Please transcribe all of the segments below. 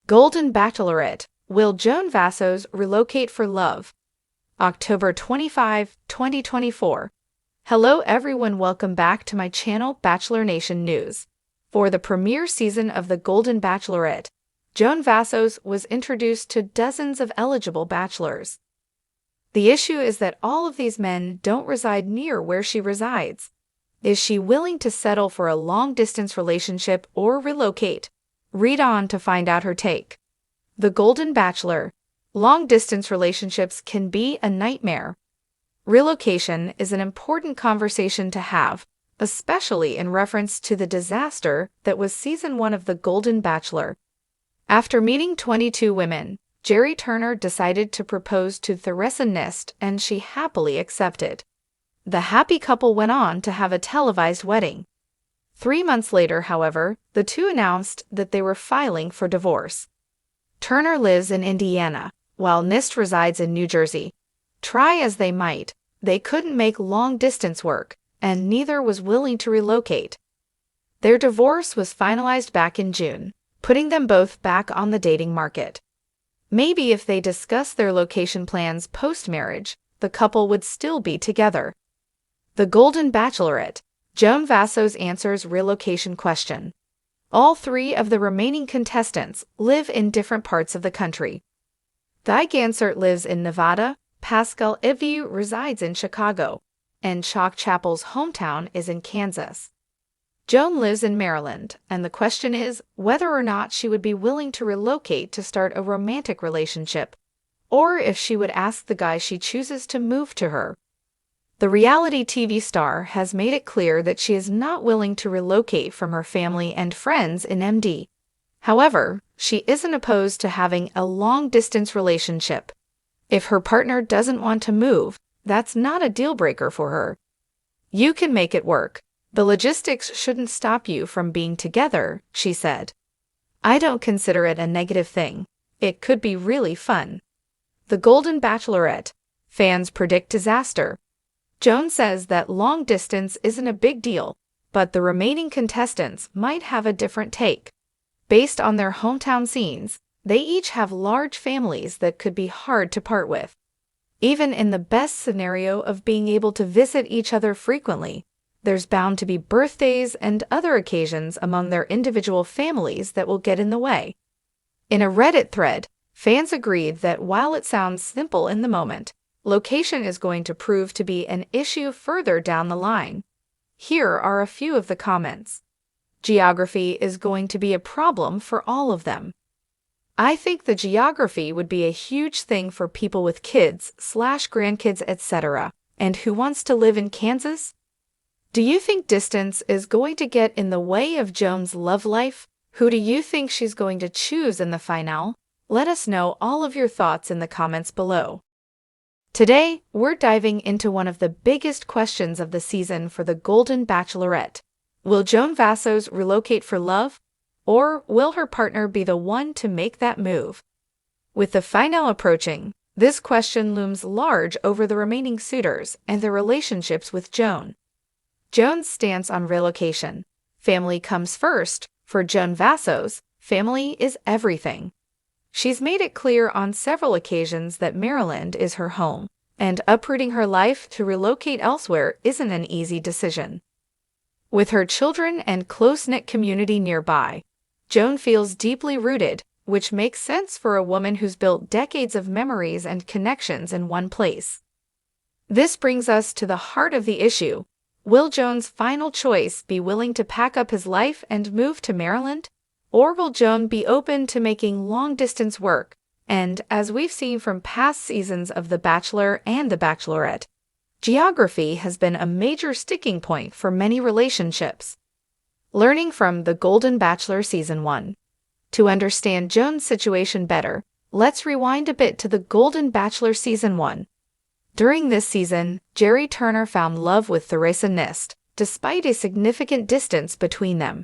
Golden Bachelorette, will Joan Vassos relocate for love? October 25, 2024. Hello everyone, welcome back to my channel Bachelor Nation News. For the premiere season of The Golden Bachelorette, Joan Vassos was introduced to dozens of eligible bachelors. The issue is that all of these men don't reside near where she resides. Is she willing to settle for a long-distance relationship or relocate? Read on to find out her take. The Golden Bachelor. Long-distance relationships can be a nightmare. Relocation is an important conversation to have, especially in reference to the disaster that was Season 1 of The Golden Bachelor. After meeting 22 women, Jerry Turner decided to propose to Theresa Nist, and she happily accepted. The happy couple went on to have a televised wedding. 3 months later, however, the two announced that they were filing for divorce. Turner lives in Indiana, while Nist resides in New Jersey. Try as they might, they couldn't make long-distance work, and neither was willing to relocate. Their divorce was finalized back in June, putting them both back on the dating market. Maybe if they discussed their location plans post-marriage, the couple would still be together. The Golden Bachelorette. Joan Vassos answers relocation question. All 3 of the remaining contestants live in different parts of the country. Guy Gansert lives in Nevada, Pascal Ivieu resides in Chicago, and Chalk Chapel's hometown is in Kansas. Joan lives in Maryland, and the question is whether or not she would be willing to relocate to start a romantic relationship, or if she would ask the guy she chooses to move to her. The reality TV star has made it clear that she is not willing to relocate from her family and friends in MD. However, she isn't opposed to having a long-distance relationship. If her partner doesn't want to move, that's not a deal-breaker for her. You can make it work. The logistics shouldn't stop you from being together, she said. I don't consider it a negative thing. It could be really fun. The Golden Bachelorette. Fans predict disaster. Joan says that long distance isn't a big deal, but the remaining contestants might have a different take. Based on their hometown scenes, they each have large families that could be hard to part with. Even in the best scenario of being able to visit each other frequently, there's bound to be birthdays and other occasions among their individual families that will get in the way. In a Reddit thread, fans agreed that while it sounds simple in the moment, location is going to prove to be an issue further down the line. Here are a few of the comments. Geography is going to be a problem for all of them. I think the geography would be a huge thing for people with kids/grandkids, etc. And who wants to live in Kansas? Do you think distance is going to get in the way of Joan's love life? Who do you think she's going to choose in the finale? Let us know all of your thoughts in the comments below. Today, we're diving into one of the biggest questions of the season for The Golden Bachelorette. Will Joan Vassos relocate for love? Or will her partner be the one to make that move? With the finale approaching, this question looms large over the remaining suitors and their relationships with Joan. Joan's stance on relocation. Family comes first. For Joan Vassos, family is everything. She's made it clear on several occasions that Maryland is her home, and uprooting her life to relocate elsewhere isn't an easy decision. With her children and close-knit community nearby, Joan feels deeply rooted, which makes sense for a woman who's built decades of memories and connections in one place. This brings us to the heart of the issue. Will Joan's final choice be willing to pack up his life and move to Maryland? Or will Joan be open to making long-distance work? And, as we've seen from past seasons of The Bachelor and The Bachelorette, geography has been a major sticking point for many relationships. Learning from The Golden Bachelor Season 1. To understand Joan's situation better, let's rewind a bit to The Golden Bachelor Season 1. During this season, Jerry Turner found love with Theresa Nist, despite a significant distance between them.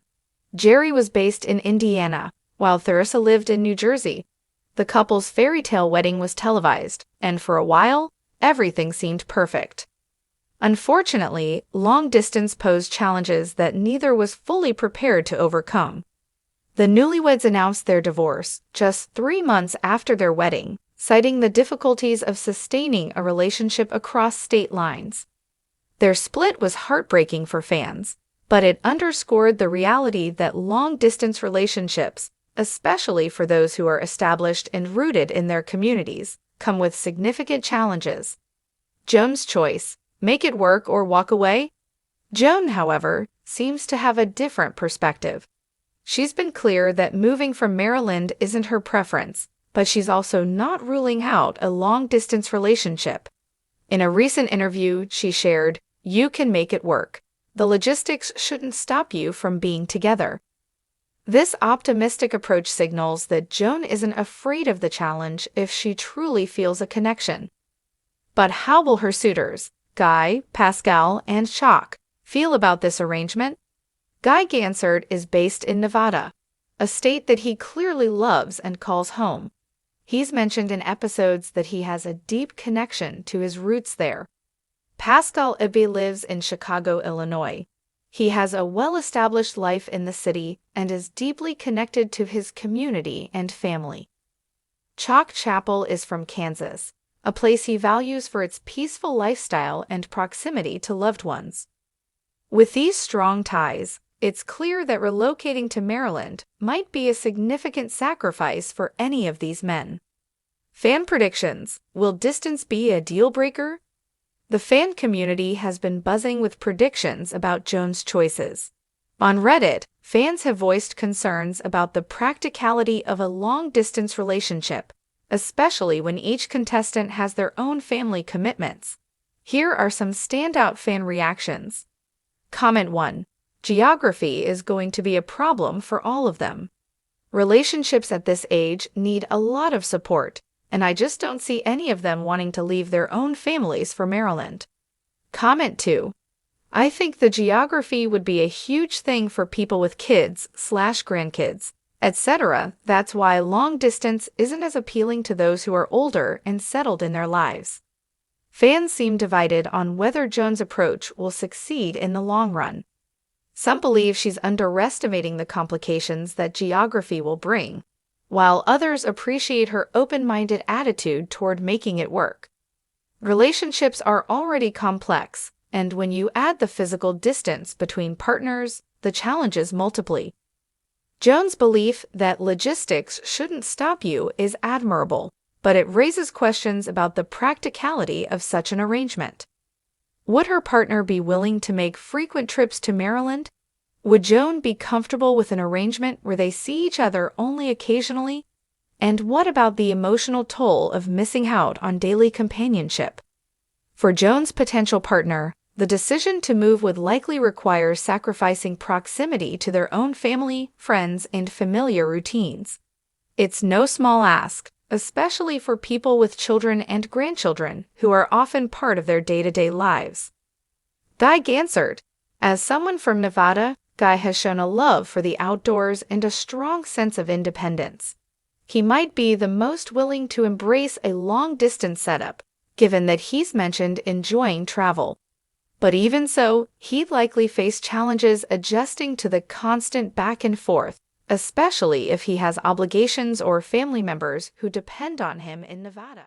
Jerry was based in Indiana, while Theresa lived in New Jersey. The couple's fairy tale wedding was televised, and for a while, everything seemed perfect. Unfortunately, long distance posed challenges that neither was fully prepared to overcome. The newlyweds announced their divorce just 3 months after their wedding, citing the difficulties of sustaining a relationship across state lines. Their split was heartbreaking for fans, but it underscored the reality that long-distance relationships, especially for those who are established and rooted in their communities, come with significant challenges. Joan's choice: make it work or walk away? Joan, however, seems to have a different perspective. She's been clear that moving from Maryland isn't her preference, but she's also not ruling out a long-distance relationship. In a recent interview, she shared, "You can make it work. The logistics shouldn't stop you from being together." This optimistic approach signals that Joan isn't afraid of the challenge if she truly feels a connection. But how will her suitors, Guy, Pascal, and Chalk, feel about this arrangement? Guy Gansert is based in Nevada, a state that he clearly loves and calls home. He's mentioned in episodes that he has a deep connection to his roots there. Pascal lives in Chicago, Illinois. He has a well-established life in the city and is deeply connected to his community and family. Chalk Chapel is from Kansas, a place he values for its peaceful lifestyle and proximity to loved ones. With these strong ties, it's clear that relocating to Maryland might be a significant sacrifice for any of these men. Fan predictions: will distance be a deal breaker? The fan community has been buzzing with predictions about Joan's choices. On Reddit, fans have voiced concerns about the practicality of a long-distance relationship, especially when each contestant has their own family commitments. Here are some standout fan reactions. Comment 1. Geography is going to be a problem for all of them. Relationships at this age need a lot of support, and I just don't see any of them wanting to leave their own families for Maryland. Comment 2. I think the geography would be a huge thing for people with kids/grandkids, etc. That's why long distance isn't as appealing to those who are older and settled in their lives. Fans seem divided on whether Joan's approach will succeed in the long run. Some believe she's underestimating the complications that geography will bring, while others appreciate her open-minded attitude toward making it work. Relationships are already complex, and when you add the physical distance between partners, the challenges multiply. Joan's belief that logistics shouldn't stop you is admirable, but it raises questions about the practicality of such an arrangement. Would her partner be willing to make frequent trips to Maryland? Would Joan be comfortable with an arrangement where they see each other only occasionally? And what about the emotional toll of missing out on daily companionship? For Joan's potential partner, the decision to move would likely require sacrificing proximity to their own family, friends, and familiar routines. It's no small ask, especially for people with children and grandchildren who are often part of their day-to-day lives. Guy Gansert. As someone from Nevada, Guy has shown a love for the outdoors and a strong sense of independence. He might be the most willing to embrace a long-distance setup, given that he's mentioned enjoying travel. But even so, he'd likely face challenges adjusting to the constant back and forth, especially if he has obligations or family members who depend on him in Nevada.